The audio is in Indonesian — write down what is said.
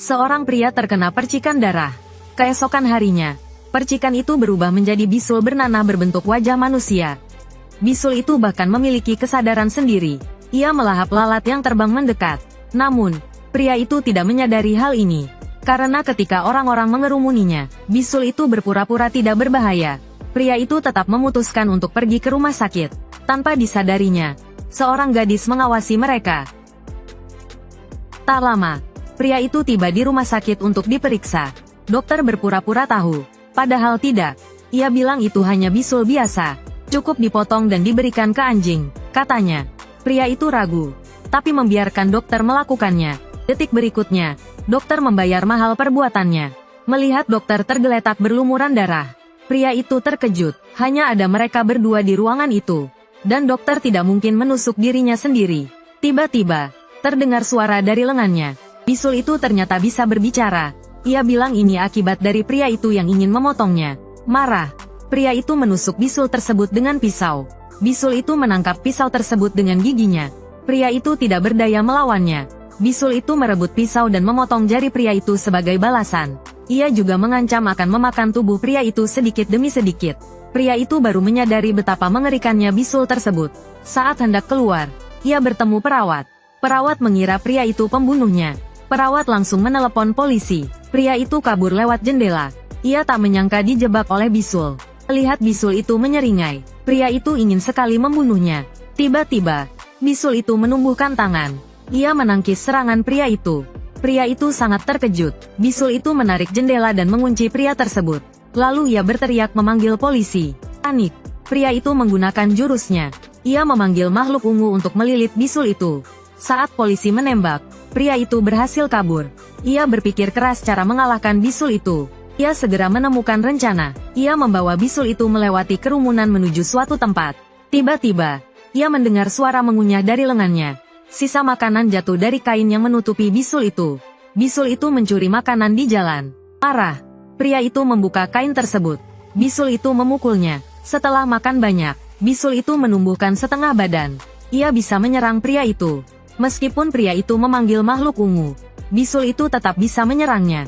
Seorang pria terkena percikan darah. Keesokan harinya, percikan itu berubah menjadi bisul bernanah berbentuk wajah manusia. Bisul itu bahkan memiliki kesadaran sendiri. Ia melahap lalat yang terbang mendekat. Namun, pria itu tidak menyadari hal ini. Karena ketika orang-orang mengerumuninya, bisul itu berpura-pura tidak berbahaya. Pria itu tetap memutuskan untuk pergi ke rumah sakit. Tanpa disadarinya, seorang gadis mengawasi mereka. Tak lama, pria itu tiba di rumah sakit untuk diperiksa. Dokter berpura-pura tahu, padahal tidak. Ia bilang itu hanya bisul biasa, cukup dipotong dan diberikan ke anjing, katanya. Pria itu ragu, tapi membiarkan dokter melakukannya. Detik berikutnya, dokter membayar mahal perbuatannya. Melihat dokter tergeletak berlumuran darah, pria itu terkejut. Hanya ada mereka berdua di ruangan itu, dan dokter tidak mungkin menusuk dirinya sendiri. Tiba-tiba, terdengar suara dari lengannya. Bisul itu ternyata bisa berbicara. Ia bilang ini akibat dari pria itu yang ingin memotongnya. Marah, pria itu menusuk bisul tersebut dengan pisau. Bisul itu menangkap pisau tersebut dengan giginya. Pria itu tidak berdaya melawannya. Bisul itu merebut pisau dan memotong jari pria itu sebagai balasan. Ia juga mengancam akan memakan tubuh pria itu sedikit demi sedikit. Pria itu baru menyadari betapa mengerikannya bisul tersebut. Saat hendak keluar, ia bertemu perawat. Perawat mengira pria itu pembunuhnya. Perawat langsung menelepon polisi. Pria itu kabur lewat jendela. Ia tak menyangka dijebak oleh bisul. Lihat bisul itu menyeringai. Pria itu ingin sekali membunuhnya. Tiba-tiba, bisul itu menumbuhkan tangan. Ia menangkis serangan pria itu. Pria itu sangat terkejut. Bisul itu menarik jendela dan mengunci pria tersebut. Lalu ia berteriak memanggil polisi. Panik, pria itu menggunakan jurusnya. Ia memanggil makhluk ungu untuk melilit bisul itu. Saat polisi menembak, pria itu berhasil kabur. Ia berpikir keras cara mengalahkan bisul itu. Ia segera menemukan rencana. Ia membawa bisul itu melewati kerumunan menuju suatu tempat. Tiba-tiba, ia mendengar suara mengunyah dari lengannya. Sisa makanan jatuh dari kain yang menutupi bisul itu. Bisul itu mencuri makanan di jalan. Marah, pria itu membuka kain tersebut. Bisul itu memukulnya. Setelah makan banyak, bisul itu menumbuhkan setengah badan. Ia bisa menyerang pria itu. Meskipun pria itu memanggil makhluk ungu, bisul itu tetap bisa menyerangnya.